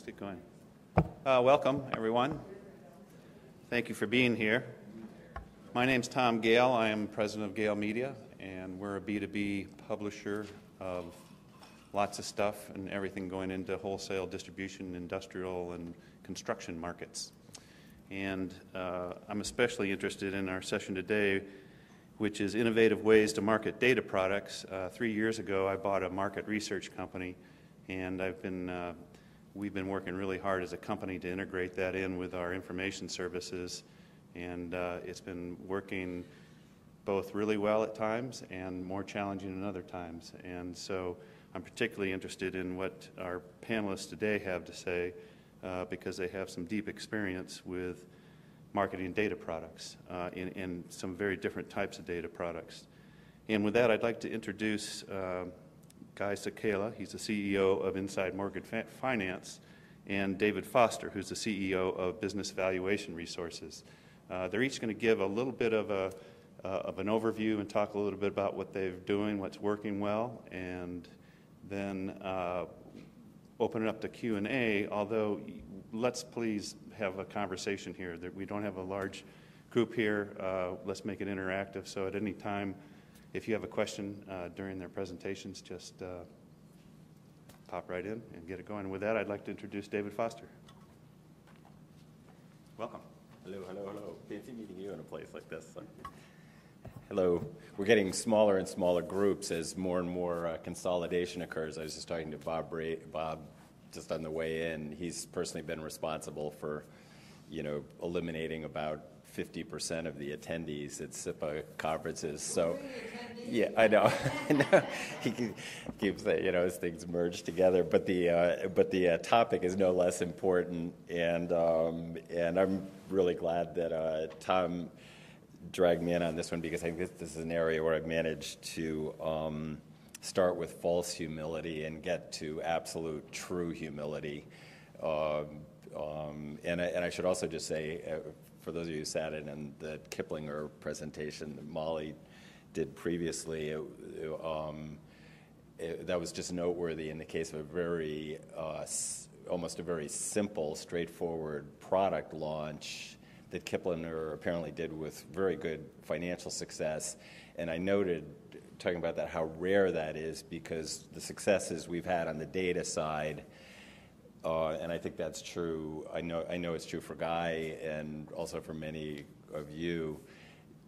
Let's get going. Welcome, everyone. Thank you for being here. My name's Tom Gale. I am president of Gale Media, and we're a B2B publisher of lots of stuff and everything going into wholesale distribution, industrial, and construction markets. And I'm especially interested in our session today, which is innovative ways to market data products. 3 years ago, I bought a market research company, and we've been working really hard as a company to integrate that in with our information services, and it's been working both really well at times and more challenging at other times. And so I'm particularly interested in what our panelists today have to say because they have some deep experience with marketing data products in some very different types of data products. And with that, I'd like to introduce Guy Sakala. He's the CEO of Inside Mortgage Finance, and David Foster, who's the CEO of Business Valuation Resources. They're each going to give a little bit of an overview and talk a little bit about what they're doing, what's working well, and then open it up to Q&A, although let's please have a conversation here. We don't have a large group here. Let's make it interactive, so at any time, if you have a question during their presentations, just pop right in and get it going. With that, I'd like to introduce David Foster. Welcome. Hello, hello, hello. Fancy meeting you in a place like this. Hello. We're getting smaller and smaller groups as more and more consolidation occurs. I was just talking to Bob just on the way in. He's personally been responsible for, eliminating about 50% of the attendees at SIPA conferences. So, yeah, I know. He keeps saying, as things merge together. But the topic is no less important, and I'm really glad that Tom dragged me in on this one, because I think this is an area where I've managed to start with false humility and get to absolute true humility. And I should also just say, for those of you who sat in on the Kiplinger presentation that Molly did previously, that was just noteworthy in the case of a very, almost a very simple, straightforward product launch that Kiplinger apparently did with very good financial success. And I noted, talking about that, how rare that is, because the successes we've had on the data side, and I think that's true. I know it's true for Guy and also for many of you,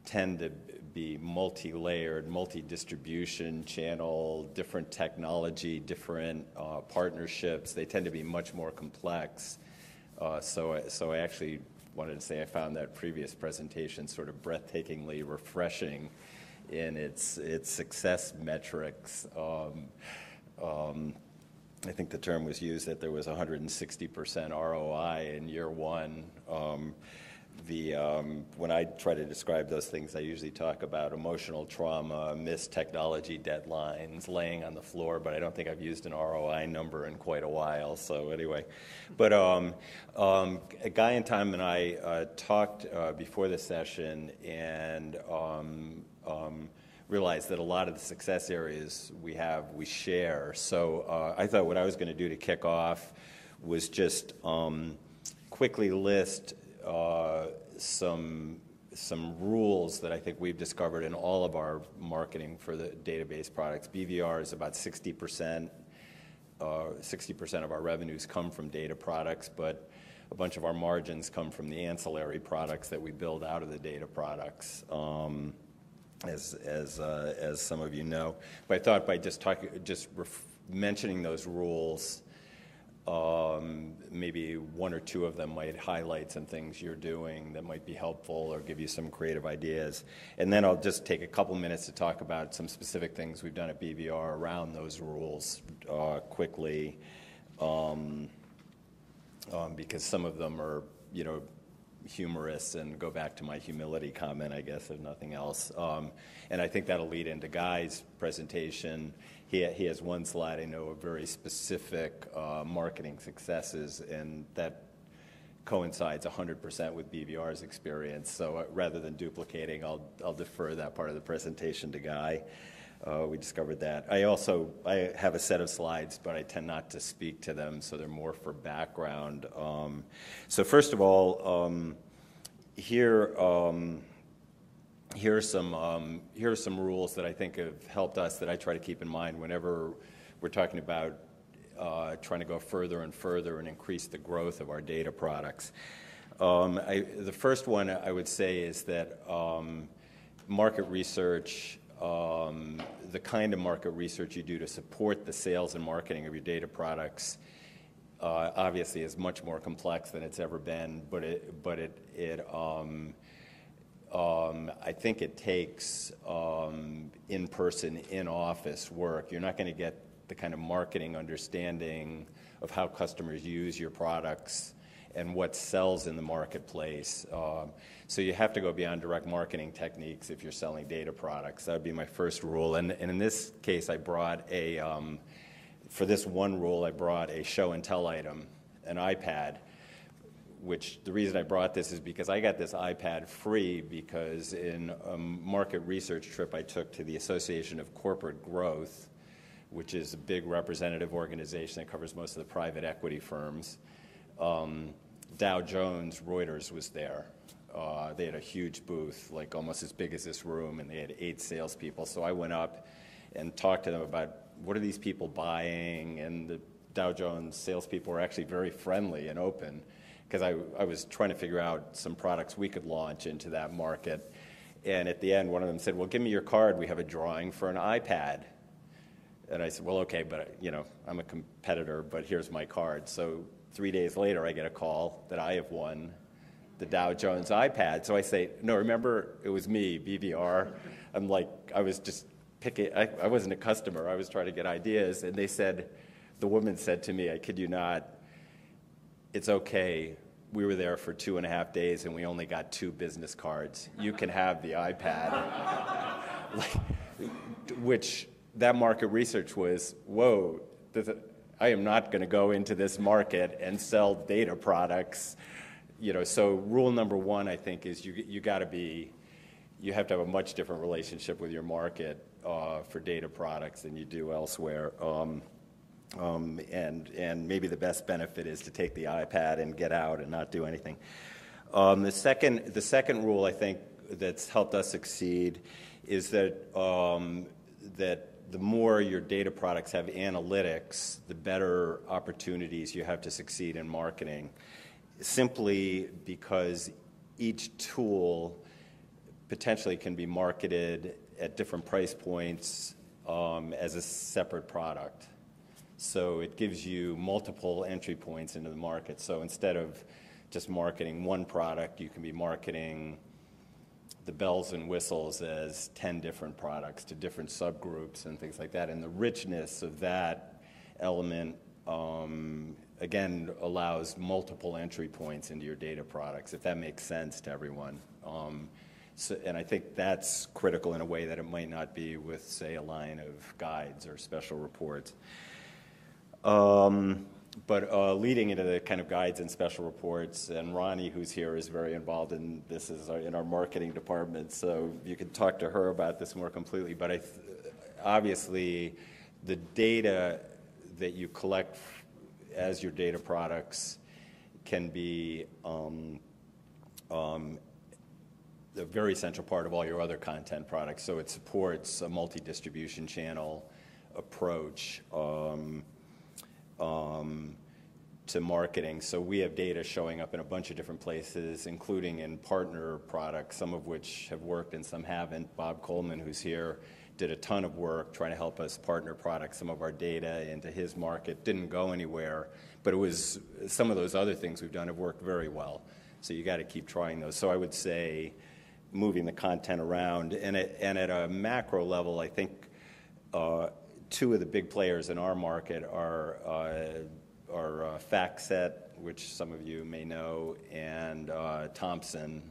tend to be multi-layered, multi-distribution channel, different technology, different partnerships. They tend to be much more complex. So I actually wanted to say I found that previous presentation sort of breathtakingly refreshing in its success metrics. I think the term was used that there was 160% ROI in year one. When I try to describe those things, I usually talk about emotional trauma, missed technology deadlines, laying on the floor, but I don't think I've used an ROI number in quite a while. So anyway, but Guy and Tom and I talked before the session, and realized that a lot of the success areas we share. So I thought what I was going to do to kick off was just quickly list some rules that I think we've discovered in all of our marketing for the database products. BVR is about 60%. 60% of our revenues come from data products, but a bunch of our margins come from the ancillary products that we build out of the data products. As some of you know, but I thought by mentioning those rules, maybe one or two of them might highlight some things you're doing that might be helpful or give you some creative ideas. And then I'll just take a couple minutes to talk about some specific things we've done at BVR around those rules quickly, because some of them are, humorous and go back to my humility comment, I guess, if nothing else. And I think that'll lead into Guy's presentation. He has one slide, I know, of very specific marketing successes, and that coincides 100% with BVR's experience. So rather than duplicating, I'll defer that part of the presentation to Guy. We discovered that. I have a set of slides, but I tend not to speak to them, so they're more for background. So first of all, here are some rules that I think have helped us that I try to keep in mind whenever we're talking about trying to go further and further and increase the growth of our data products. The first one I would say is that market research, the kind of market research you do to support the sales and marketing of your data products, obviously is much more complex than it's ever been. I think it takes in-person, in-office work. You're not going to get the kind of marketing understanding of how customers use your products and what sells in the marketplace. So you have to go beyond direct marketing techniques if you're selling data products. That would be my first rule. And in this case, I brought for this one rule, I brought a show and tell item, an iPad, which the reason I brought this is because I got this iPad free because in a market research trip I took to the Association of Corporate Growth, which is a big representative organization that covers most of the private equity firms. Dow Jones, Reuters was there. They had a huge booth, like almost as big as this room, and they had 8 salespeople. So I went up and talked to them about what are these people buying, and the Dow Jones salespeople were actually very friendly and open because I was trying to figure out some products we could launch into that market. And at the end, one of them said, well, give me your card. We have a drawing for an iPad. And I said, well, okay, but I'm a competitor, but here's my card. So 3 days later, I get a call that I have won the Dow Jones iPad. So I say, no, remember, it was me, BBR. I'm like, I was just picking, I wasn't a customer. I was trying to get ideas. And they said, the woman said to me, I kid you not, it's okay. We were there for 2.5 days, and we only got 2 business cards. You can have the iPad. Which that market research was, whoa, I am not going to go into this market and sell data products. So rule number 1, I think, is you have to have a much different relationship with your market for data products than you do elsewhere. And maybe the best benefit is to take the iPad and get out and not do anything. The second rule I think that's helped us succeed is that the more your data products have analytics, the better opportunities you have to succeed in marketing. Simply because each tool potentially can be marketed at different price points as a separate product. So it gives you multiple entry points into the market. So instead of just marketing one product, you can be marketing the bells and whistles as 10 different products to different subgroups and things like that. And the richness of that element, again, allows multiple entry points into your data products, if that makes sense to everyone. And I think that's critical in a way that it might not be with, say, a line of guides or special reports. But leading into the kind of guides and special reports, and Ronnie, who's here, is very involved in this in our marketing department, so you could talk to her about this more completely. But obviously, the data that you collect as your data products can be a very central part of all your other content products. So it supports a multi-distribution channel approach to marketing. So we have data showing up in a bunch of different places, including in partner products, some of which have worked and some haven't. Bob Coleman, who's here, did a ton of work trying to help us partner products, some of our data into his market. Didn't go anywhere, but it was some of those other things we've done have worked very well. So you got to keep trying those. So I would say moving the content around. And at a macro level, I think two of the big players in our market are FactSet, which some of you may know, and Thomson,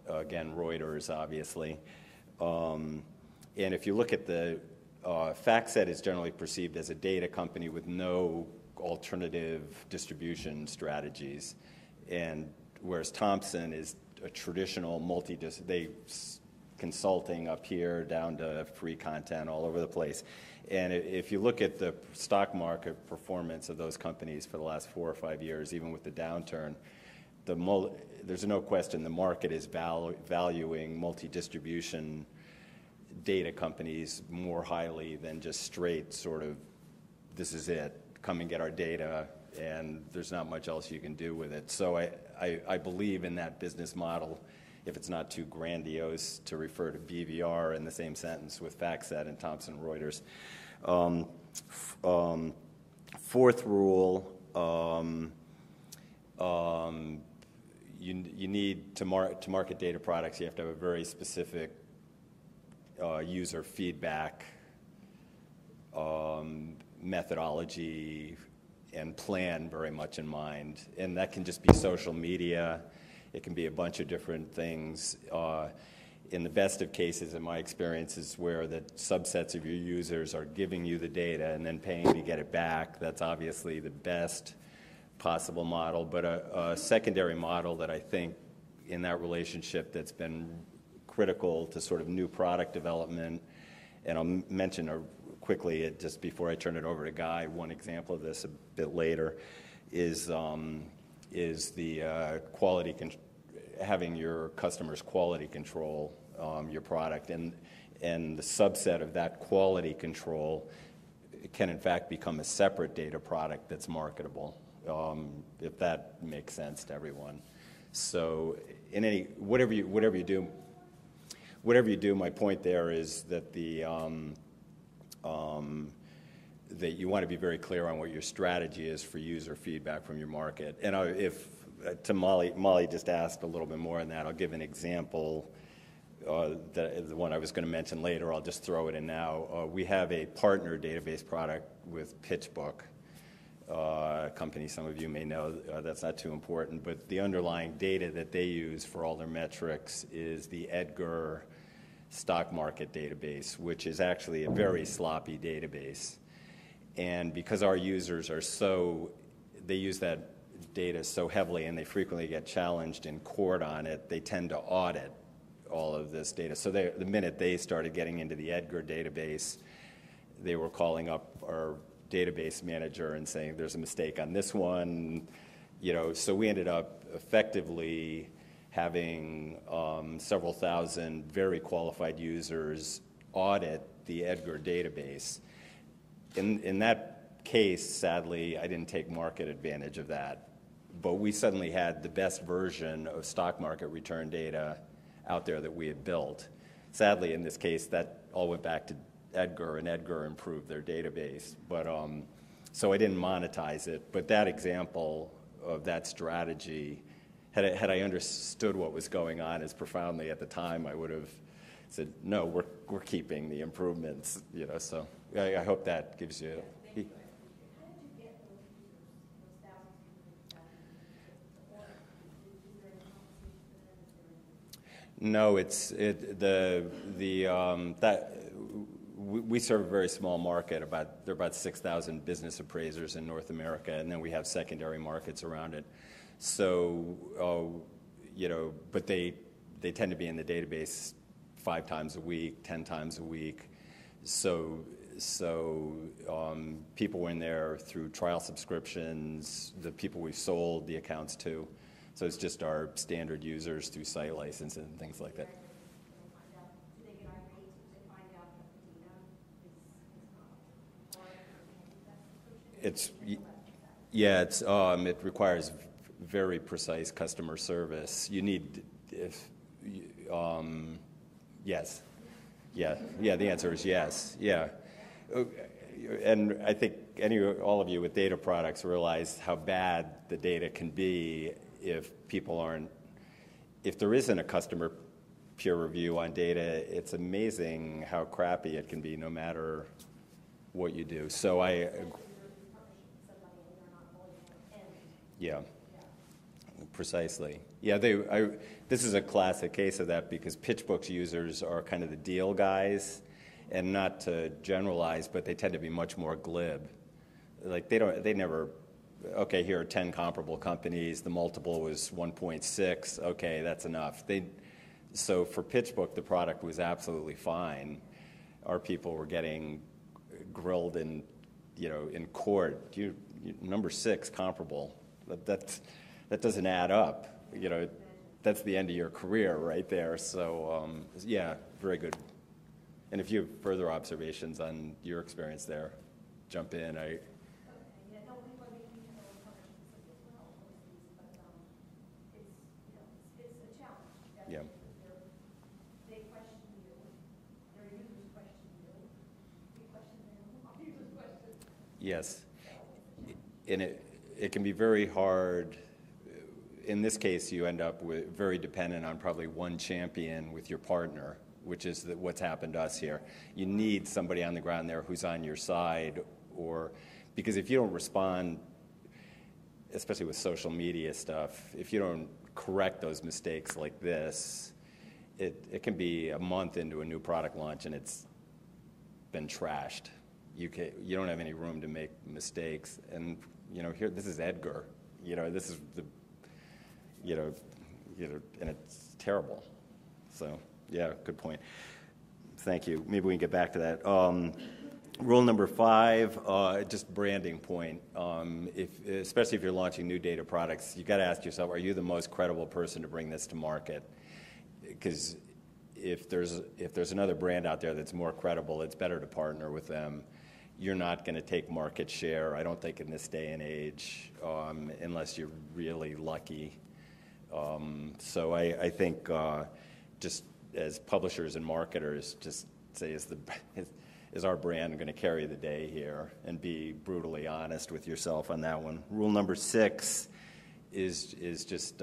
again, Reuters, obviously. And if you look at the FactSet is generally perceived as a data company with no alternative distribution strategies, and whereas Thomson is a traditional they consulting up here down to free content all over the place. And if you look at the stock market performance of those companies for the last 4 or 5 years, even with the downturn, there's no question the market is valuing multi-distribution data companies more highly than just straight sort of, this is it, come and get our data, and there's not much else you can do with it. So I believe in that business model, if it's not too grandiose to refer to BVR in the same sentence with FactSet and Thomson Reuters. Fourth rule, you need to market data products, you have to have a very specific user feedback methodology and plan very much in mind. And that can just be social media. It can be a bunch of different things. In the best of cases, in my experience, is where the subsets of your users are giving you the data and then paying to get it back. That's obviously the best possible model. But a secondary model that I think in that relationship that's been critical to sort of new product development, and I'll mention quickly, just before I turn it over to Guy, one example of this a bit later, is the having your customers quality control your product, and the subset of that quality control can in fact become a separate data product that's marketable, if that makes sense to everyone. So in whatever you do, my point there is that that you want to be very clear on what your strategy is for user feedback from your market. And to Molly just asked a little bit more on that. I'll give an example, the one I was going to mention later. I'll just throw it in now. We have a partner database product with PitchBook, a company some of you may know. That's not too important, but the underlying data that they use for all their metrics is the Edgar stock market database, which is actually a very sloppy database. And because our users they use that data so heavily and they frequently get challenged in court on it, they tend to audit all of this data. So the minute they started getting into the Edgar database, they were calling up our database manager and saying, there's a mistake on this one. So we ended up effectively having several thousand very qualified users audit the Edgar database. In that case, sadly, I didn't take market advantage of that. But we suddenly had the best version of stock market return data out there that we had built. Sadly, in this case, that all went back to Edgar, and Edgar improved their database. But so I didn't monetize it. But that example of that strategy, had I understood what was going on as profoundly at the time, I would have said, no, we're keeping the improvements. So I hope that gives you. No, we serve a very small market. There are about 6,000 business appraisers in North America, and then we have secondary markets around it. So, but they tend to be in the database 5 times a week, 10 times a week. So people were in there through trial subscriptions, the people we've sold the accounts to. So it's just our standard users through site license and things like that. It requires very precise customer service. You need, yes. The answer is yes. Yeah. And I think all of you with data products realize how bad the data can be if there isn't a customer peer review on data. It's amazing how crappy it can be no matter what you do. So precisely. Yeah, this is a classic case of that because PitchBook's users are kind of the deal guys, and not to generalize, but they tend to be much more glib. Like they never, okay, here are 10 comparable companies, the multiple was 1.6, okay, that's enough. So for PitchBook, the product was absolutely fine. Our people were getting grilled in court. Number 6 comparable. That doesn't add up. That's the end of your career right there. So yeah, very good. And if you have further observations on your experience there, jump in. Yeah. They question you, their users question you, we question them, our users question. Yes. And it can be very hard. In this case, you end up very dependent on probably one champion with your partner, which is what's happened to us here. You need somebody on the ground there who's on your side, because if you don't respond, especially with social media stuff, if you don't correct those mistakes like this, it can be a month into a new product launch and it's been trashed. You don't have any room to make mistakes. And here, this is Edgar. This is and it's terrible. So yeah, good point. Thank you. Maybe we can get back to that. Rule number 5, just branding point. Especially if you're launching new data products, you got to ask yourself: are you the most credible person to bring this to market? Because if there's another brand out there that's more credible, it's better to partner with them. You're not going to take market share, I don't think, in this day and age, unless you're really lucky. So I think just as publishers and marketers, just say, is our brand going to carry the day here, and be brutally honest with yourself on that one. Rule number 6 is just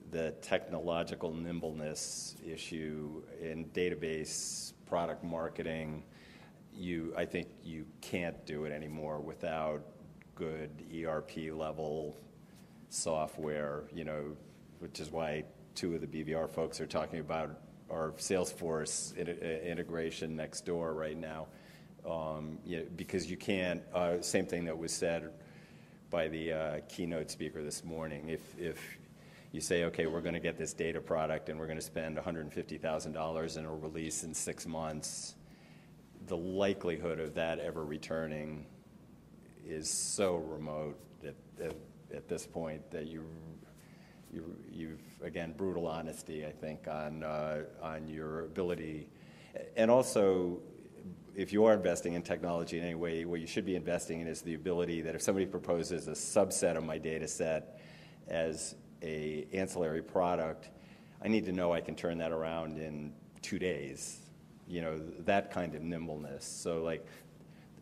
the technological nimbleness issue in database product marketing. I think you can't do it anymore without good ERP level software, which is why 2 of the BVR folks are talking about our Salesforce integration next door right now, because you can't. Same thing that was said by the keynote speaker this morning. If you say, okay, we're going to get this data product and we're going to spend $150,000 in a release in 6 months, the likelihood of that ever returning is so remote at this point that you've again, brutal honesty, I think, on your ability. And also, if you are investing in technology in any way, what you should be investing in is the ability that if somebody proposes a subset of my data set as a ancillary product, I need to know I can turn that around in 2 days. That kind of nimbleness. So like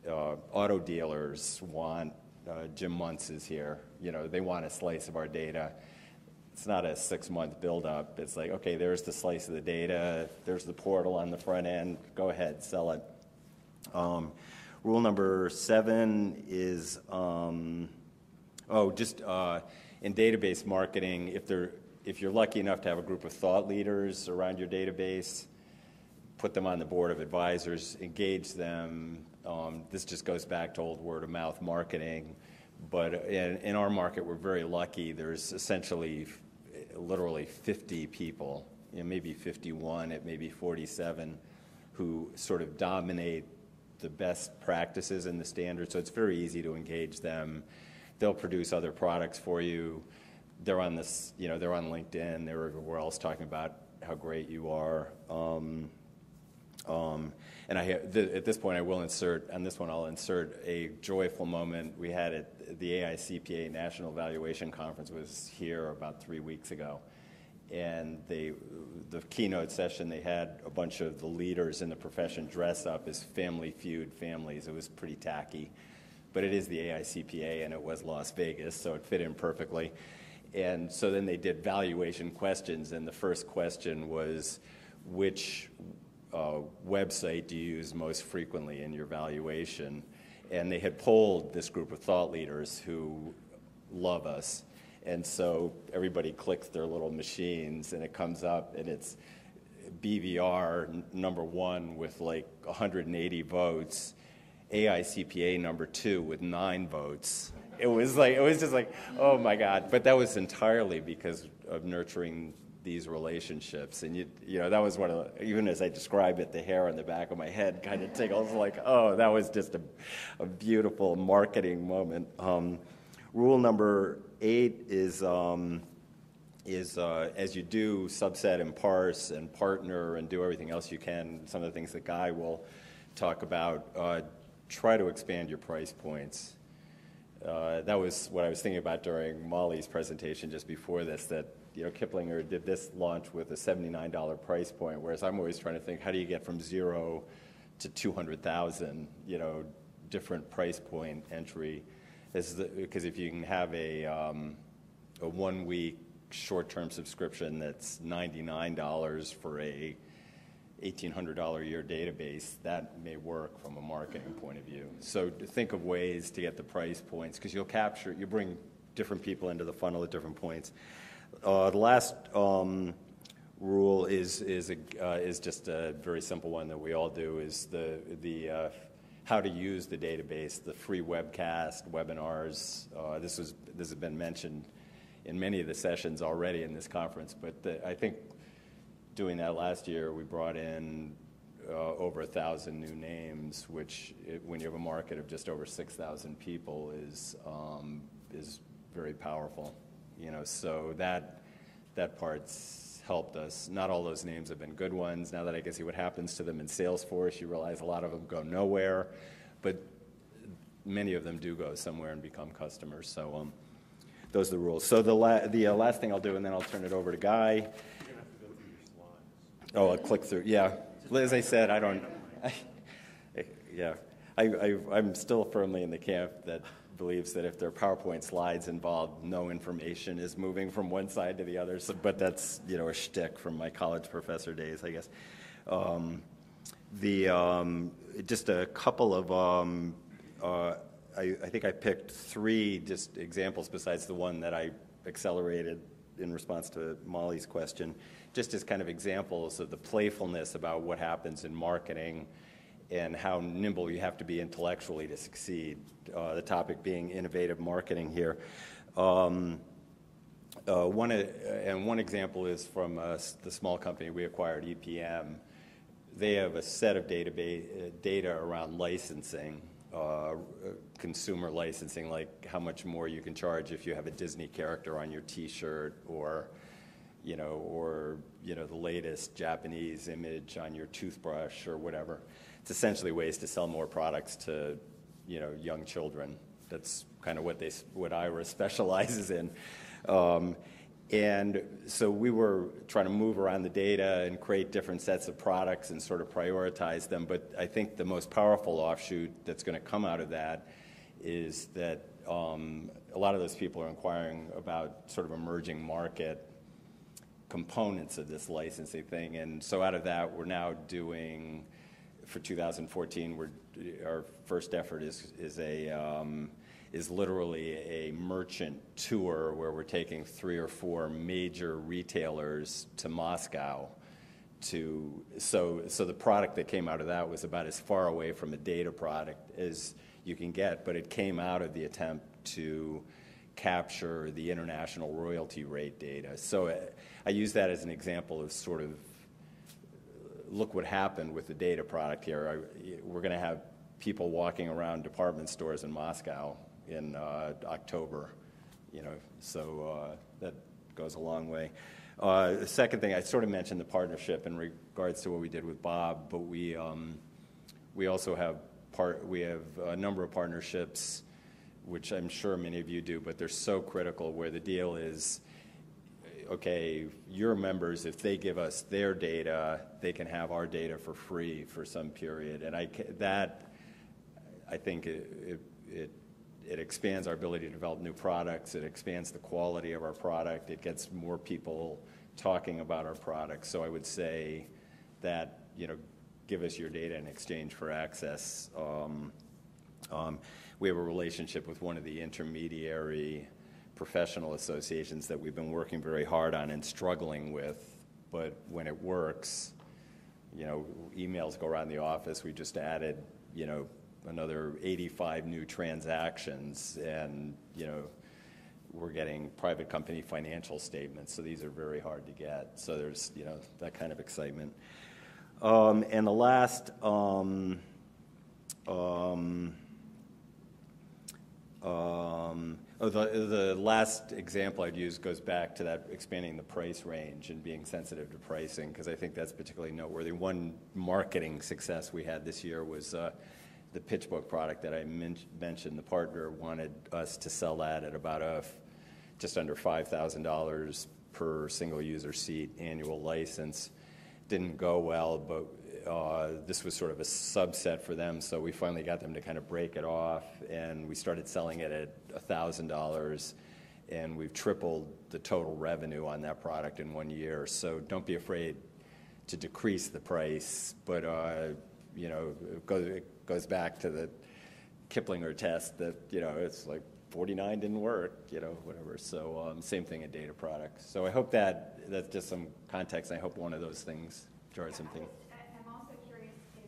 auto dealers want, Jim Muntz is here, they want a slice of our data. It's not a 6-month build-up. It's like, okay, there's the slice of the data. There's the portal on the front end. Go ahead, sell it. Rule number 7 is, in database marketing, if you're lucky enough to have a group of thought leaders around your database, put them on the board of advisors, engage them. This just goes back to old word-of-mouth marketing. But in our market, we're very lucky. There's essentially literally 50 people, maybe 51, it may be 47, who sort of dominate the best practices and the standards. So it's very easy to engage them. They'll produce other products for you. They're on they're on LinkedIn. They're everywhere else talking about how great you are. And at this point, I'll insert a joyful moment we had at the AICPA National Valuation Conference. Was here about 3 weeks ago. And the keynote session, they had a bunch of the leaders in the profession dress up as Family Feud families. It was pretty tacky. But it is the AICPA, and it was Las Vegas, so it fit in perfectly. And so then they did valuation questions, and the first question was, which website do you use most frequently in your valuation? And they had polled this group of thought leaders who love us. And so everybody clicks their little machines, and it comes up, and it's BVR number 1 with like 180 votes, AICPA number 2 with 9 votes. It was just like, oh my God. But that was entirely because of nurturing these relationships. And you know, that was one of the, even as I describe it, the hair on the back of my head kind of tickles, like, oh, that was just a beautiful marketing moment. Rule number 8 is as you do subset and parse and partner and do everything else you can, some of the things that Guy will talk about, try to expand your price points. That was what I was thinking about during Molly's presentation just before this, that, you know, Kiplinger did this launch with a $79 price point, whereas I'm always trying to think, how do you get from 0 to 200,000, you know, different price point entry? Because if you can have a 1-week short-term subscription that's $99 for a $1,800 a year database, that may work from a marketing point of view. So to think of ways to get the price points, because you bring different people into the funnel at different points. The last rule is just a very simple one that we all do, is the how to use the database, the free webcast, webinars. This has been mentioned in many of the sessions already in this conference, but I think doing that last year, we brought in over 1,000 new names, which, when you have a market of just over 6,000 people, is very powerful. You know, so that part's helped us. Not all those names have been good ones. Now that I can see what happens to them in Salesforce, you realize a lot of them go nowhere, but many of them do go somewhere and become customers. So those are the rules. So the last thing I'll do, and then I'll turn it over to Guy. Oh, I'll click through. Yeah, as I said, I'm still firmly in the camp that believes that if there are PowerPoint slides involved, no information is moving from one side to the other. So, but that's, you know, a shtick from my college professor days, I guess. Just a couple of I think I picked 3 just examples besides the one that I accelerated in response to Molly's question, just as kind of examples of the playfulness about what happens in marketing and how nimble you have to be intellectually to succeed. The topic being innovative marketing here. One example is from the small company we acquired, EPM. They have a set of data around licensing, consumer licensing, like how much more you can charge if you have a Disney character on your T-shirt, or the latest Japanese image on your toothbrush or whatever. It's essentially ways to sell more products to, young children. That's kind of what IRA specializes in. And so we were trying to move around the data and create different sets of products and sort of prioritize them. But I think the most powerful offshoot that's going to come out of that is that a lot of those people are inquiring about sort of emerging market components of this licensing thing. And so out of that, we're now doing, for 2014, our first effort is literally a merchant tour where we're taking 3 or 4 major retailers to Moscow. So the product that came out of that was about as far away from a data product as you can get, but it came out of the attempt to capture the international royalty rate data. So I use that as an example of sort of, look what happened with the data product here. We're going to have people walking around department stores in Moscow in October, so that goes a long way. The second thing, I sort of mentioned the partnership in regards to what we did with Bob, but we also have a number of partnerships, which I'm sure many of you do, but they're so critical, where the deal is, okay, your members, if they give us their data, they can have our data for free for some period, and I think it expands our ability to develop new products. It expands the quality of our product. It gets more people talking about our products. So I would say that, give us your data in exchange for access. We have a relationship with one of the intermediary professional associations that we've been working very hard on and struggling with, but when it works, emails go around the office. We just added, another 85 new transactions, and we're getting private company financial statements, so these are very hard to get. So there's, that kind of excitement. And the last the last example I'd use goes back to that expanding the price range and being sensitive to pricing, because I think that's particularly noteworthy. One marketing success we had this year was the pitch book product that I mentioned. The partner wanted us to sell that at about just under $5,000 per single user seat annual license. Didn't go well, but this was sort of a subset for them, so we finally got them to kind of break it off, and we started selling it at $1,000, and we've tripled the total revenue on that product in 1 year. So don't be afraid to decrease the price, but it goes back to the Kiplinger test that it's like 49 didn't work, whatever. So same thing in data products. So I hope that's just some context. I hope one of those things jars something. I'm also curious if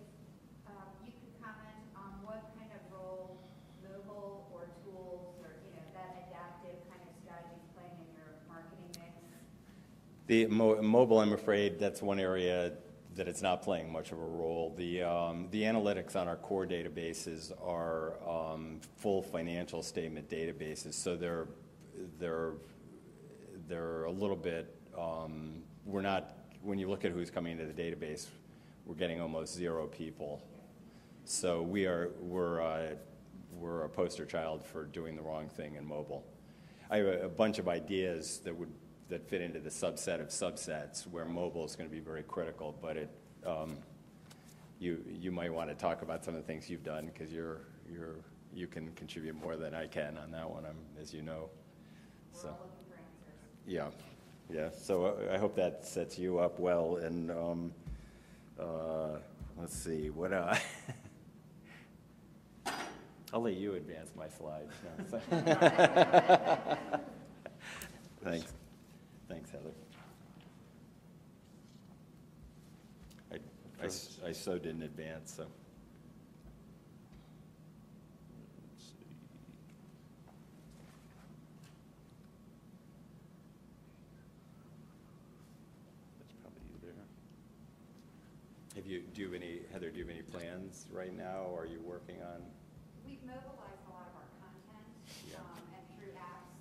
you could comment on what kind of role mobile or tools or that adaptive kind of strategy is playing in your marketing mix. The mobile, I'm afraid, that's one area that it's not playing much of a role. The analytics on our core databases are full financial statement databases, so they're a little bit. We're not. When you look at who's coming into the database, we're getting almost zero people. So we're a poster child for doing the wrong thing in mobile. I have a bunch of ideas that fit into the subset of subsets where mobile is going to be very critical, but you might want to talk about some of the things you've done, because you can contribute more than I can on that one, as you know. We're all looking for answers. Yeah. So I hope that sets you up well. And let's see what. I'll let you advance my slides. Thanks, Heather. I so didn't advance, so. Let's see. That's probably you there. Heather, do you have any plans right now, or are you working on? We've mobilized a lot of our content and through apps,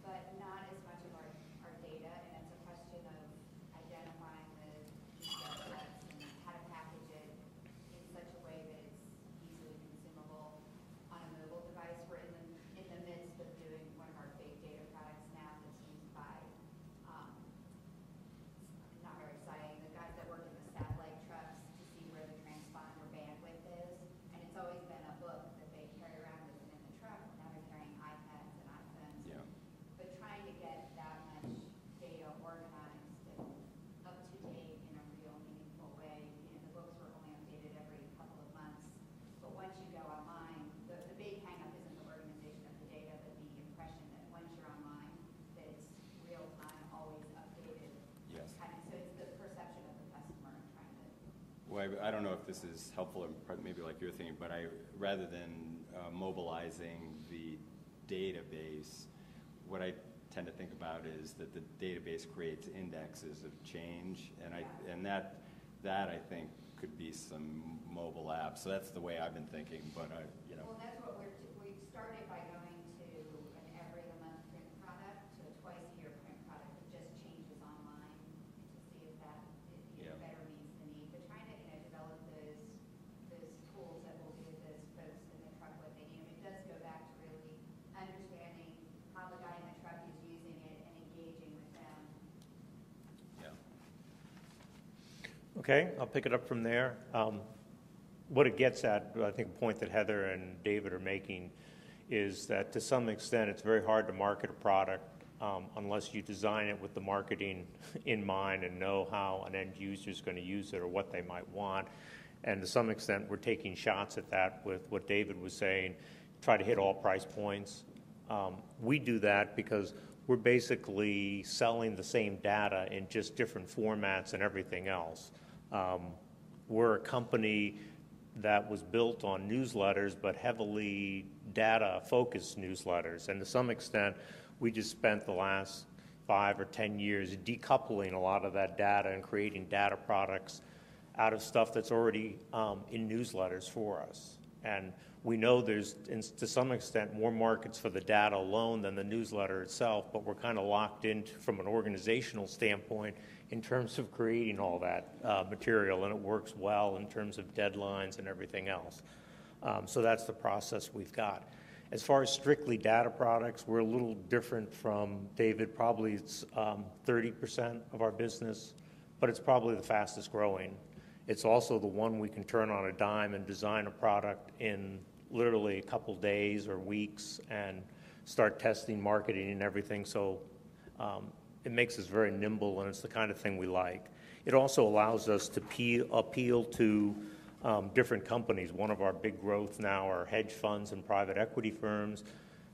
but not as much of our data, and it's a question of identifying the subsets and how to package it in such a way that it's easily consumable on a mobile device. We're in the midst of doing one of our big data products now that's used by, not very exciting, the guys that work in the satellite trucks to see where the transponder bandwidth is, and it's always been a book that they carry around with them in the truck. Now they're carrying iPads and iPhones. Yeah. But trying to get that much data organized and up to date in a real meaningful way. The books were only updated every couple of months. But once you go online, the big hang-up isn't the organization of the data, but the impression that once you're online, that it's real time, always updated. Yes. So it's the perception of the customer and trying to. Well, I don't know if this is helpful, or maybe like you're thinking, but rather than mobilizing the database, what I tend to think about is that the database creates indexes of change, and that I think could be some mobile apps. So that's the way I've been thinking, but Well, that's what we started by going to an every other month print product to a twice a year print product that just changes online to see if that better meets the need. But trying to develop those tools that will give those folks in the truck what they need. It does go back to really understanding how the guy in the truck is using it and engaging with them. yeah. Okay, I'll pick it up from there. What it gets at, I think the point that Heather and David are making, is that to some extent it's very hard to market a product unless you design it with the marketing in mind and know how an end user is going to use it or what they might want. And to some extent we're taking shots at that with what David was saying, try to hit all price points. We do that because we're basically selling the same data in just different formats and everything else. We're a company that was built on newsletters, but heavily data-focused newsletters. And to some extent, We just spent the last 5 or 10 years decoupling a lot of that data and creating data products out of stuff that's already in newsletters for us. And we know there's, to some extent, more markets for the data alone than the newsletter itself, but we're kind of locked in from an organizational standpoint in terms of creating all that material, and it works well in terms of deadlines and everything else. So that's the process we've got. As far as strictly data products, we're a little different from David. Probably it's 30% of our business, but it's probably the fastest growing. It's also the one we can turn on a dime and design a product in literally a couple days or weeks and start testing, marketing, and everything. So it makes us very nimble, and it's the kind of thing we like. It also allows us to appeal to different companies. One of our big growth now are hedge funds and private equity firms.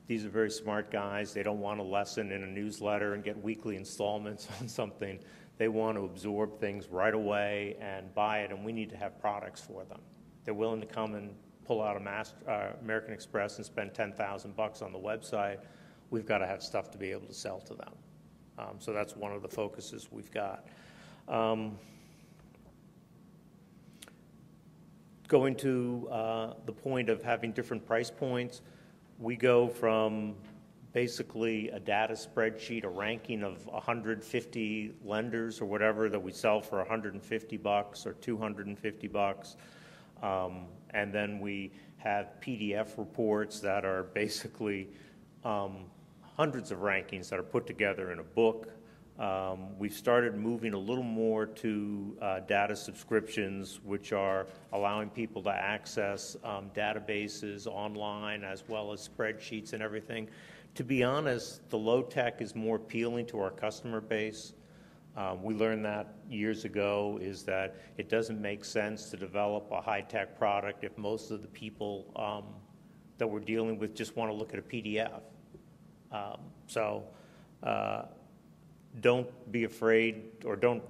These are very smart guys. They don't want a lesson in a newsletter and get weekly installments on something. They want to absorb things right away and buy it, and we need to have products for them. They're willing to come and pull out American Express and spend $10,000 on the website. We've got to have stuff to be able to sell to them. So that's one of the focuses we've got. Going to the point of having different price points, we go from basically a data spreadsheet, a ranking of 150 lenders or whatever that we sell for $150 or $250. And then we have PDF reports that are basically hundreds of rankings that are put together in a book. We've started moving a little more to data subscriptions, which are allowing people to access databases online as well as spreadsheets and everything. To be honest, the low tech is more appealing to our customer base. We learned that years ago, is that it doesn't make sense to develop a high-tech product if most of the people that we're dealing with just want to look at a PDF. Don't be afraid, or don't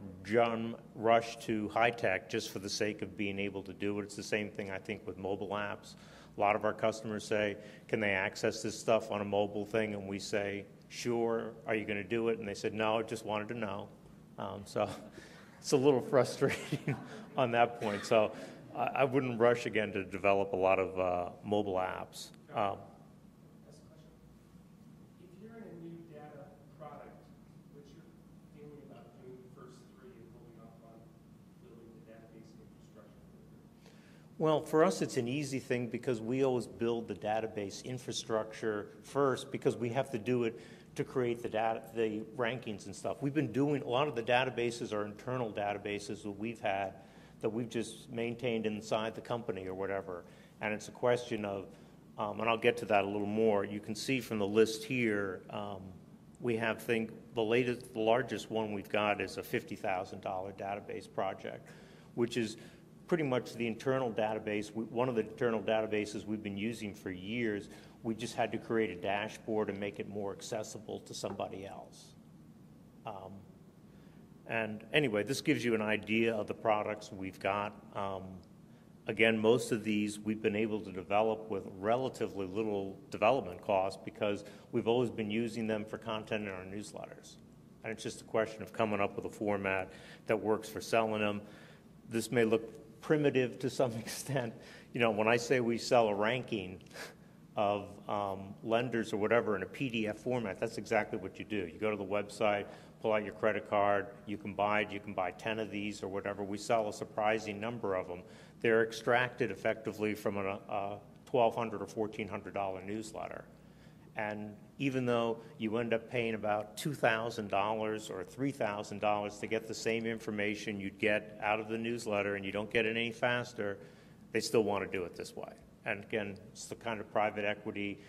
rush to high-tech just for the sake of being able to do it. It's the same thing, I think, with mobile apps. A lot of our customers say, can they access this stuff on a mobile thing? And we say, sure. Are you going to do it? And they said, no, I just wanted to know. So it's a little frustrating on that point. So I wouldn't rush again to develop a lot of mobile apps. If you're in a new data product, what's your feeling about doing the first three and holding off on building the database infrastructure? Well, for us, it's an easy thing because we always build the database infrastructure first because we have to do it to create the data, the rankings and stuff. We've been doing, a lot of the databases are internal databases that we've had that we've just maintained inside the company or whatever. And it's a question of, and I'll get to that a little more. You can see from the list here, we have the largest one we've got is a $50,000 database project, which is pretty much the internal database. One of the internal databases we've been using for years. We just had to create a dashboard and make it more accessible to somebody else. And anyway, this gives you an idea of the products we've got. Again, most of these we've been able to develop with relatively little development cost because we've always been using them for content in our newsletters. And it's just a question of coming up with a format that works for selling them. This may look primitive to some extent. You know, when I say we sell a ranking of lenders or whatever in a PDF format, that's exactly what you do. You go to the website, pull out your credit card, you can buy 10 of these or whatever. We sell a surprising number of them. They're extracted effectively from a $1,200 or $1,400 newsletter. And even though you end up paying about $2,000 or $3,000 to get the same information you'd get out of the newsletter and you don't get it any faster, they still want to do it this way. And again, it's the kind of private equity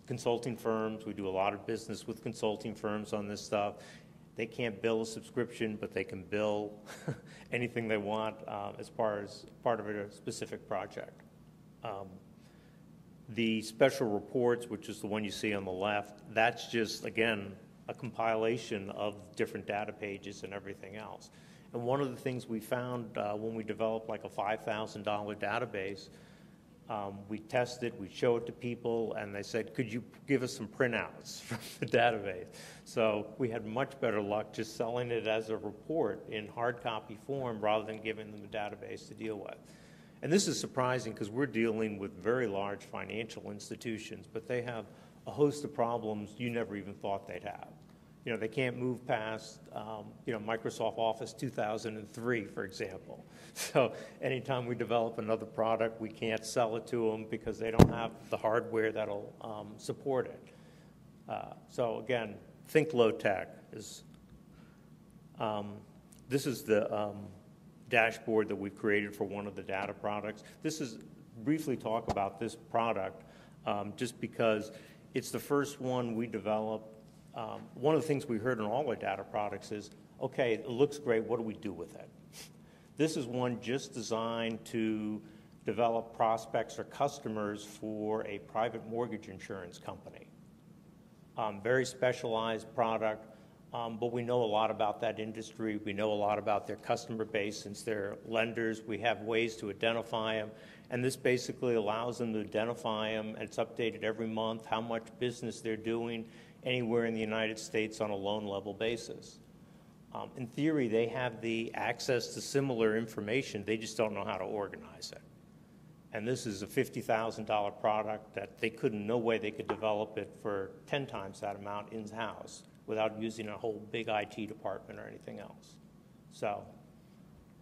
consulting firms. We do a lot of business with consulting firms on this stuff. They can't bill a subscription, but they can bill anything they want as part of a specific project. The special reports, which is the one you see on the left, that's just, again, a compilation of different data pages and everything else. And one of the things we found when we developed like a $5,000 database, We test it, we show it to people, and they said, could you give us some printouts from the database? So we had much better luck just selling it as a report in hard copy form rather than giving them a database to deal with. And this is surprising because we're dealing with very large financial institutions, but they have a host of problems you never even thought they'd have. You know, they can't move past, Microsoft Office 2003, for example. So anytime we develop another product, we can't sell it to them because they don't have the hardware that'll support it. So again, think low tech. This is the dashboard that we've created for one of the data products. This is briefly talk about this product just because it's the first one we developed. One of the things we heard in all our data products is, okay, it looks great, what do we do with it? This is one just designed to develop prospects or customers for a private mortgage insurance company. Very specialized product, but we know a lot about that industry. We know a lot about their customer base. Since they're lenders, we have ways to identify them. And this basically allows them to identify them, and it's updated every month, how much business they're doing anywhere in the United States on a loan level basis. In theory, they have the access to similar information, they just don't know how to organize it. And this is a $50,000 product that they couldn't, no way they could develop it for 10 times that amount in-house without using a whole big IT department or anything else. So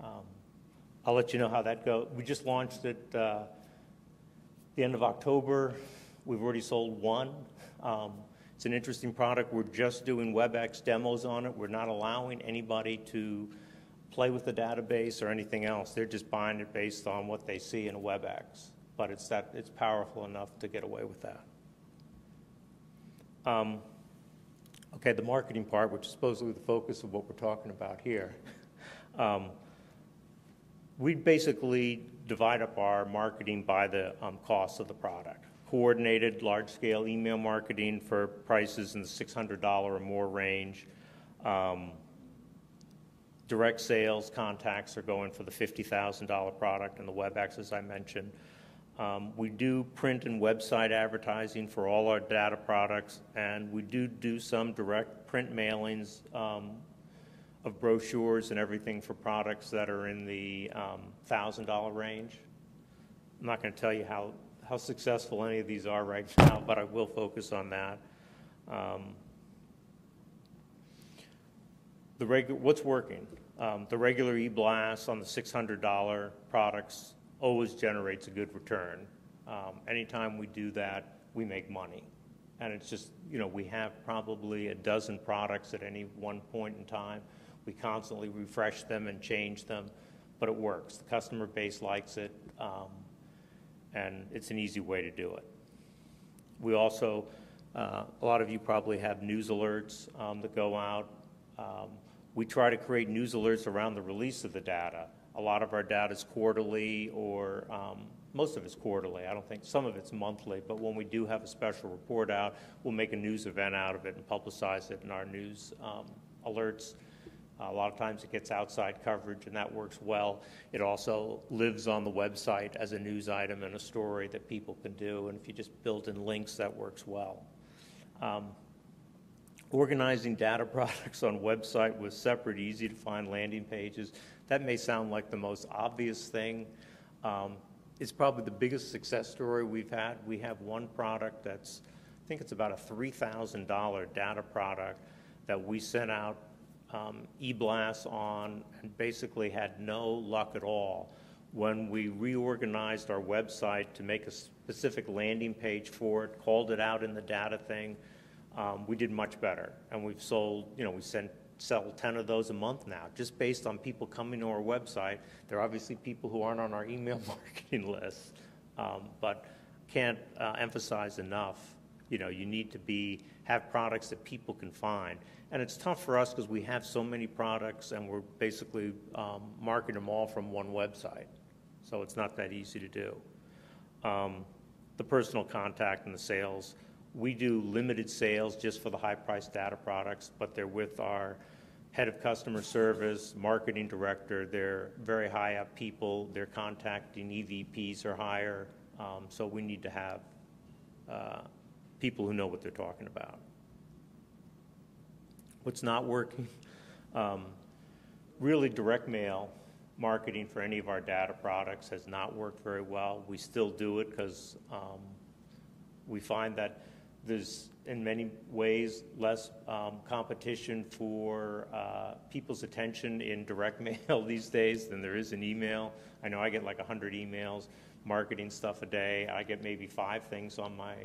I'll let you know how that goes. We just launched it the end of October. We've already sold one. It's an interesting product. We're just doing WebEx demos on it. We're not allowing anybody to play with the database or anything else. They're just buying it based on what they see in a WebEx. But it's powerful enough to get away with that. Okay, the marketing part, which is supposedly the focus of what we're talking about here. We basically divide up our marketing by the cost of the product. Coordinated large-scale email marketing for prices in the $600 or more range. Direct sales contacts are going for the $50,000 product and the WebEx, as I mentioned. We do print and website advertising for all our data products, and we do some direct print mailings of brochures and everything for products that are in the $1,000 range. I'm not going to tell you how successful any of these are right now, but I will focus on that. What's working? The regular e-blast on the $600 products always generates a good return. Anytime we do that, we make money. And it's just, we have probably a dozen products at any one point in time. We constantly refresh them and change them, but it works. The customer base likes it. And it's an easy way to do it. We also, a lot of you probably have news alerts that go out. We try to create news alerts around the release of the data. A lot of our data is quarterly, or most of it's quarterly. I don't think, some of it's monthly, but when we do have a special report out, we'll make a news event out of it and publicize it in our news alerts. A lot of times it gets outside coverage, and that works well. It also lives on the website as a news item and a story that people can do, and if you just build in links, that works well. Organizing data products on website with separate, easy-to-find landing pages, that may sound like the most obvious thing. It's probably the biggest success story we've had. We have one product that's, I think it's about a $3,000 data product that we sent out e-blasts on and basically had no luck at all. When we reorganized our website to make a specific landing page for it, called it out in the data thing, we did much better. And we've sold, we sell 10 of those a month now, just based on people coming to our website. There are obviously people who aren't on our email marketing list, but can't emphasize enough, you need to have products that people can find. And it's tough for us because we have so many products and we're basically marketing them all from one website. So it's not that easy to do. The personal contact and the sales. We do limited sales just for the high-priced data products, but they're with our head of customer service, marketing director. They're very high-up people. They're contacting EVPs or higher So we need to have people who know what they're talking about. What's not working? Really, direct mail marketing for any of our data products has not worked very well. We still do it because we find that there's, in many ways, less competition for people's attention in direct mail these days than there is in email. I know I get like 100 emails, marketing stuff a day. I get maybe 5 things on my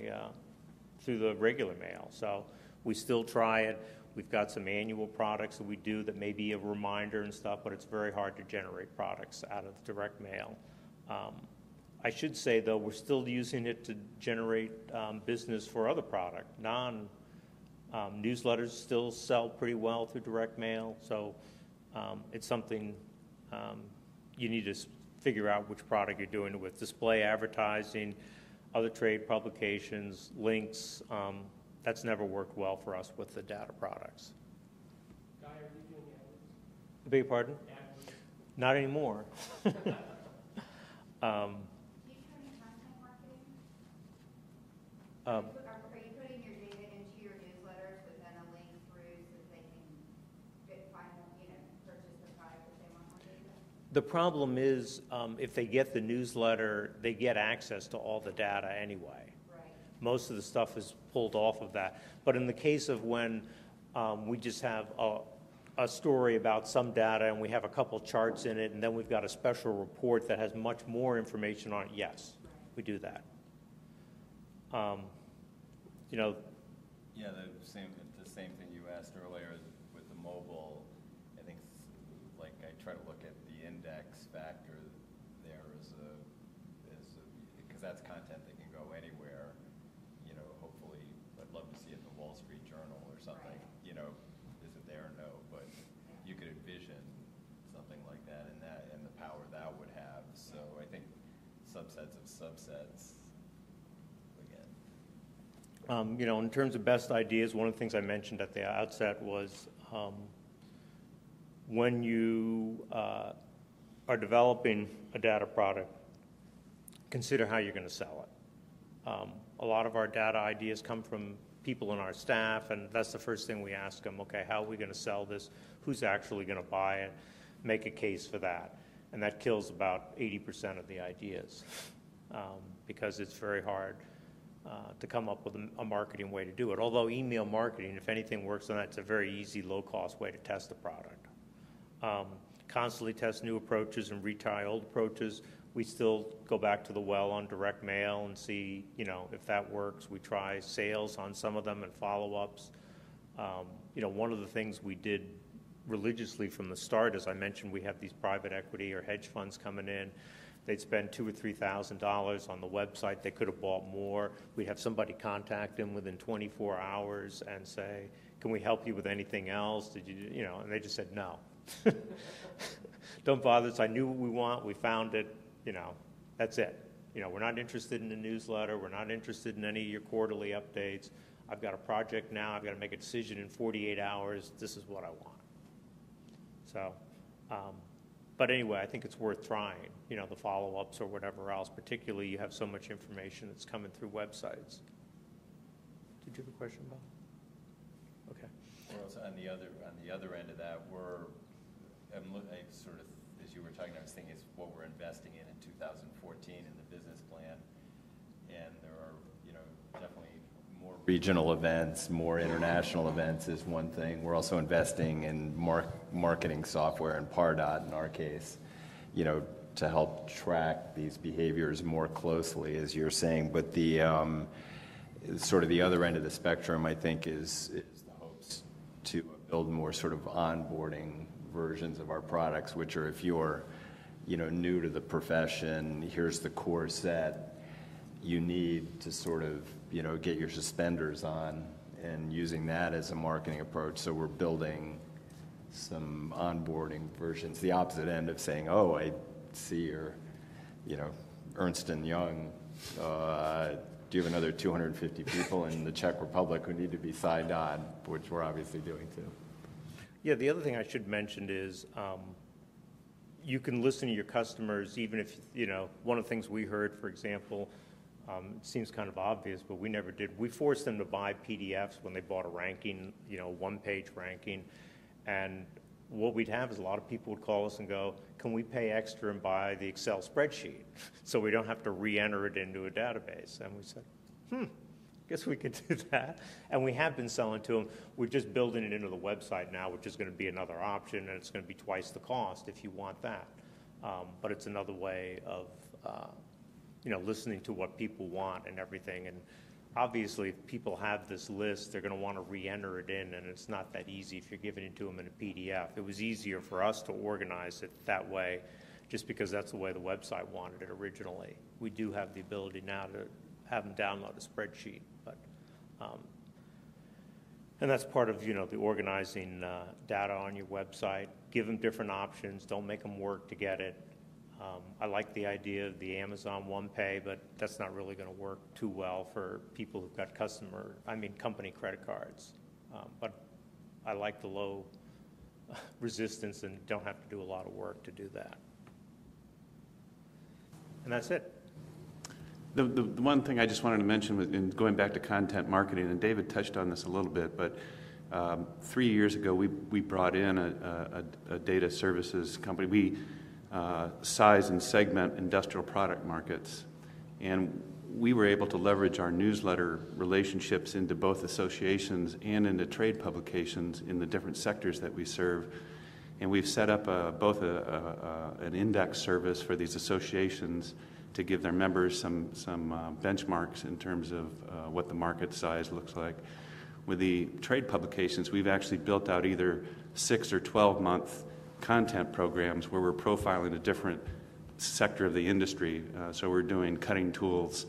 through the regular mail. So we still try it. We've got some annual products that we do that may be a reminder and stuff, but it's very hard to generate products out of direct mail. I should say, though, we're still using it to generate business for other product. Newsletters still sell pretty well through direct mail, so it's something you need to figure out which product you're doing it with. Display advertising, other trade publications, links, that's never worked well for us with the data products. Guy, are you doing AdWords? I beg your pardon? AdWords? Not anymore. Do you do any content marketing? Are you putting your data into your newsletters with then a link through so that they can purchase the product if they want more data? The problem is, if they get the newsletter, they get access to all the data anyway. Most of the stuff is pulled off of that. But in the case of when we just have a story about some data and we have a couple charts in it and then we've got a special report that has much more information on it, yes, we do that. Yeah, the same thing you asked earlier with the mobile. I think, like, I try to look at the index factor there because that's content that can go anywhere. Hopefully, I'd love to see it in the Wall Street Journal or something. Is it there? No, but you could envision something like that and the power that would have. So I think subsets of subsets. Again, in terms of best ideas, one of the things I mentioned at the outset was when you are developing a data product, consider how you're going to sell it. A lot of our data ideas come from people in our staff, and that's the first thing we ask them, okay, how are we going to sell this? Who's actually going to buy it? Make a case for that. And that kills about 80% of the ideas because it's very hard to come up with a marketing way to do it. Although email marketing, if anything works on that, it's a very easy, low-cost way to test the product. Constantly test new approaches and retry old approaches. We still go back to the well on direct mail and see, if that works. We try sales on some of them and follow-ups. One of the things we did religiously from the start, as I mentioned, we have these private equity or hedge funds coming in. They'd spend $2,000 or $3,000 on the website. They could have bought more. We'd have somebody contact them within 24 hours and say, "Can we help you with anything else? Did you?" And they just said no. Don't bother us. I knew what we want. We found it. That's it. We're not interested in the newsletter. We're not interested in any of your quarterly updates. I've got a project now. I've got to make a decision in 48 hours. This is what I want. So, but anyway, I think it's worth trying, the follow-ups or whatever else, particularly you have so much information that's coming through websites. Did you have a question, Bob? Okay. Well, also on the other end of that, I sort of, as you were talking, I was thinking it's what we're investing in 2014 in the business plan, and there are, definitely more regional events, more international events is one thing. We're also investing in marketing software and Pardot in our case, to help track these behaviors more closely, as you're saying. But the sort of the other end of the spectrum, I think, is the hopes to build more sort of onboarding versions of our products, which are, if you're new to the profession, here's the core set. You need to sort of, get your suspenders on and using that as a marketing approach. So we're building some onboarding versions, the opposite end of saying, oh, I see you're, Ernst & Young. Do you have another 250 people in the Czech Republic who need to be signed on, which we're obviously doing too. Yeah, the other thing I should mention is you can listen to your customers, even if, one of the things we heard, for example, it seems kind of obvious, but we never did. We forced them to buy PDFs when they bought a ranking, one-page ranking. And what we'd have is a lot of people would call us and go, can we pay extra and buy the Excel spreadsheet so we don't have to re-enter it into a database? And we said, guess we could do that. And we have been selling to them. We're just building it into the website now, which is going to be another option, and it's going to be twice the cost if you want that. But it's another way of listening to what people want and everything. And obviously, if people have this list, they're going to want to re-enter it in, and it's not that easy if you're giving it to them in a PDF. It was easier for us to organize it that way just because that's the way the website wanted it originally. We do have the ability now to have them download a spreadsheet, but and that's part of the organizing data on your website. Give them different options. Don't make them work to get it. I like the idea of the Amazon OnePay, but that's not really going to work too well for people who've got company credit cards. But I like the low resistance and don't have to do a lot of work to do that. And that's it. The one thing I just wanted to mention was, in going back to content marketing, and David touched on this a little bit, but 3 years ago we brought in a data services company. We size and segment industrial product markets, and we were able to leverage our newsletter relationships into both associations and into trade publications in the different sectors that we serve. And we've set up both an index service for these associations to give their members some benchmarks in terms of what the market size looks like. With the trade publications, we've actually built out either 6 or 12-month content programs where we're profiling a different sector of the industry. So we're doing cutting tools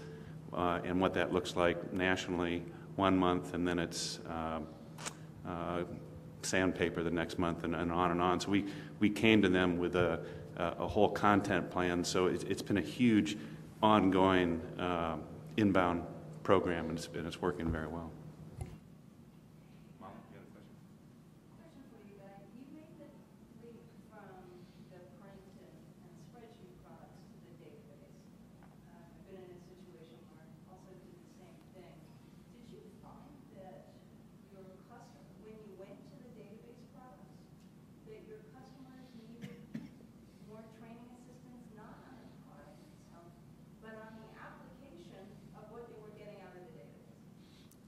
and what that looks like nationally 1 month, and then it's sandpaper the next month, and on and on. So we came to them with a whole content plan. So it's been a huge ongoing inbound program, and it's working very well.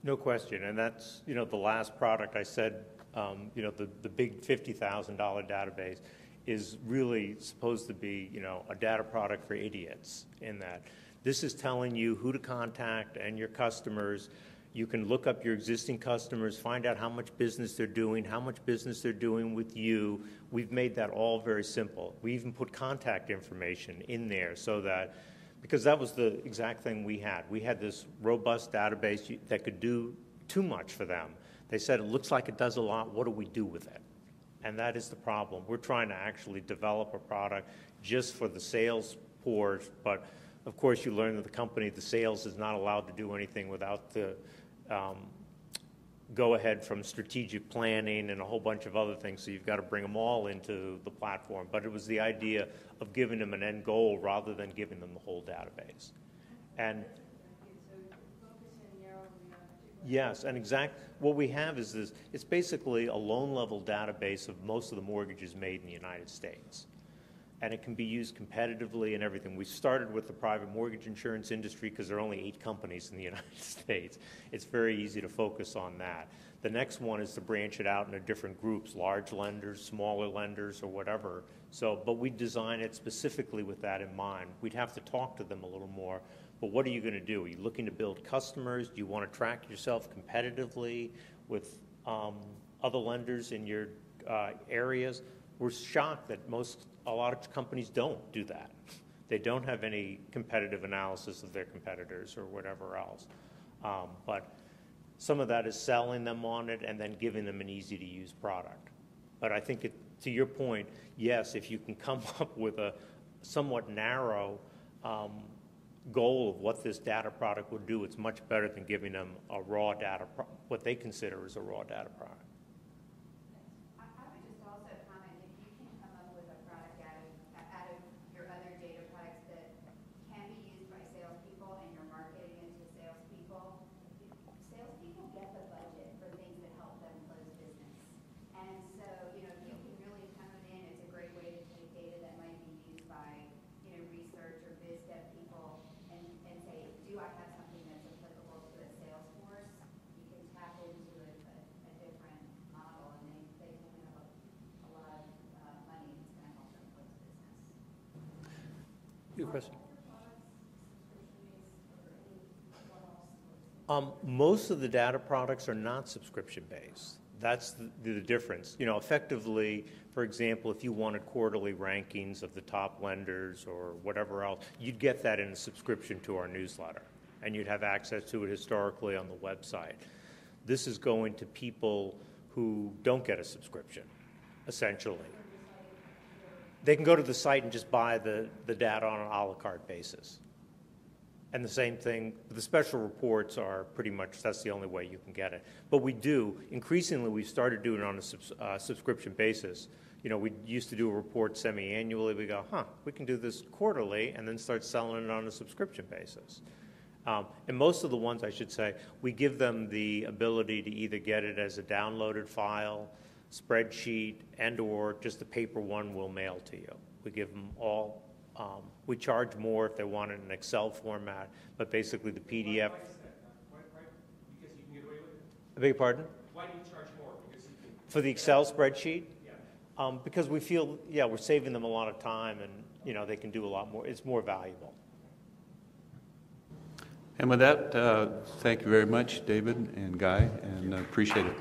No question, and that's the last product I said. The big $50,000 database is really supposed to be a data product for idiots. In that, this is telling you who to contact and your customers. You can look up your existing customers, find out how much business they're doing, how much business they're doing with you. We've made that all very simple. We even put contact information in there so that. Because that was the exact thing we had. We had this robust database that could do too much for them. They said, it looks like it does a lot. What do we do with it? And that is the problem. We're trying to actually develop a product just for the sales force. But, of course, you learn that the sales is not allowed to do anything without the go-ahead from strategic planning and a whole bunch of other things, so you've got to bring them all into the platform. But it was the idea of giving them an end goal rather than giving them the whole database. And yes, and what we have is this, it's basically a loan-level database of most of the mortgages made in the United States. And it can be used competitively and everything. We started with the private mortgage insurance industry because there are only 8 companies in the United States. It's very easy to focus on that. The next one is to branch it out into different groups, large lenders, smaller lenders, or whatever. But we design it specifically with that in mind. We'd have to talk to them a little more. But what are you going to do? Are you looking to build customers? Do you want to track yourself competitively with other lenders in your areas? We're shocked that a lot of companies don't do that. They don't have any competitive analysis of their competitors or whatever else. But some of that is selling them on it and then giving them an easy-to-use product. But I think, to your point, yes, if you can come up with a somewhat narrow goal of what this data product would do, it's much better than giving them a raw data, what they consider as a raw data product. I would just also comment, if you can come up with a product out of the your question? Most of the data products are not subscription-based. That's the difference. You know, effectively, for example, if you wanted quarterly rankings of the top lenders or whatever else, you'd get that in a subscription to our newsletter, and you'd have access to it historically on the website. This is going to people who don't get a subscription, essentially. They can go to the site and just buy the data on an a la carte basis. And the same thing, the special reports are pretty much, that's the only way you can get it. But we do, increasingly, we started doing it on a subscription basis. You know, we used to do a report semi-annually. We go, we can do this quarterly, and then start selling it on a subscription basis. And most of the ones, I should say, we give them the ability to either get it as a downloaded file, spreadsheet, and or just a paper one we'll mail to you. We give them all. We charge more if they want it in an Excel format, but basically the PDF. Why is that? Why? Because you can get away with it? I beg your pardon? Why do you charge more? Because you can. For the Excel spreadsheet? Yeah. Because we feel, we're saving them a lot of time, and you know they can do a lot more. It's more valuable. And with that, thank you very much, David and Guy, and appreciate it.